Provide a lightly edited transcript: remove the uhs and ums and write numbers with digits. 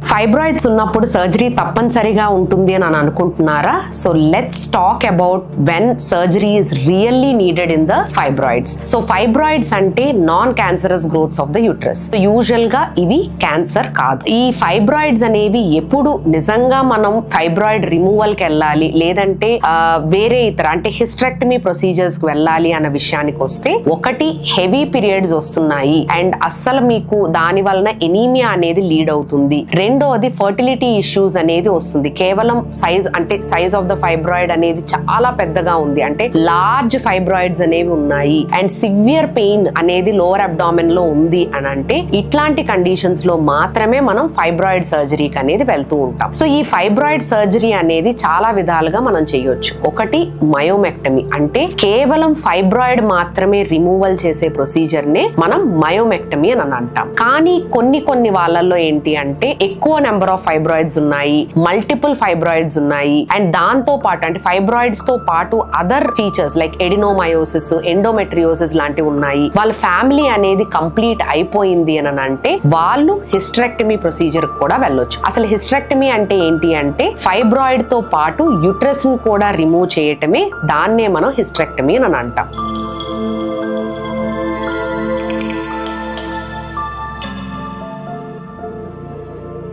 Fibroids ఉన్నప్పుడు surgery తప్పనిసరిగా ఉంటుంది అని అనుకుంటున్నారా? So let's talk about when surgery is really needed in the fibroids. So fibroids అంటే non cancerous growths of the uterus. Usual గా ఇవి క్యాన్సర్ కాదు. ఈ ఫైబ్రాయిడ్స్ అనేవి ఎప్పుడు నిజంగా మనం ఫైబ్రాయిడ్ రిమూవల్ కి వెళ్ళాలి లేదంటే వేరే ఇతర అంటే హిస్టరెక్టమీ ప్రొసీజర్స్ కి వెళ్ళాలి అన్న విషయానికి వస్తే, ఒకటి హెవీ పీరియడ్స్ వస్తున్నాయి అండ్ అస్సలు మీకు దాని వలన ఎనీమియా అనేది లీడ్ అవుతుంది. రెండోది ఫర్టిలిటీ ఇష్యూస్ అనేది వస్తుంది. కేవలం సైజ్ ఆఫ్ ద ఫైబ్రాయిడ్ అనేది చాలా పెద్దగా ఉంది అంటే లార్జ్ ఫైబ్రాయిడ్స్ అనేవి ఉన్నాయి అండ్ సివియర్ పెయిన్ అనేది లోవర్ అబ్డామిన్ లో ఉంది అని అంటే ఇట్లాంటి కండిషన్స్ లో మాత్రమే మనం ఫైబ్రాయిడ్ సర్జరీకి అనేది వెళ్తూ ఉంటాం. సో ఈ ఫైబ్రాయిడ్ సర్జరీ అనేది చాలా విధాలుగా మనం చేయొచ్చు. ఒకటి మయోమెక్టమీ, అంటే కేవలం ఫైబ్రాయిడ్ మాత్రమే రిమూవల్ చేసే ప్రొసీజర్ నే మనం మయోమెక్టమీ అని అంటాం. కానీ కొన్ని వాళ్ళల్లో ఏంటి అంటే ఎక్కువ నెంబర్ ఆఫ్ ఫైబ్రాయిడ్స్ ఉన్నాయి, మల్టిపుల్ ఫైబ్రాయిడ్స్ ఉన్నాయి అండ్ దాంతో పాటు అంటే ఫైబ్రాయిడ్స్ తో పాటు other features like adenomyosis, endometriosis లాంటివి ఉన్నాయి. వాళ్ళ ఫ్యామిలీ అనేది కంప్లీట్ అయిపోయింది అని అంటే వాళ్ళు హిస్టరెక్టమీ ప్రొసీజర్ కూడా వెళ్ళొచ్చు. అసలు హిస్టరెక్టమీ అంటే ఏంటి అంటే ఫైబ్రాయిడ్ తో పాటు యుట్రస్ ని కూడా రిమూవ్ చేయటమే, దాన్నే మనం హిస్టరెక్టమీ అని అంటాం.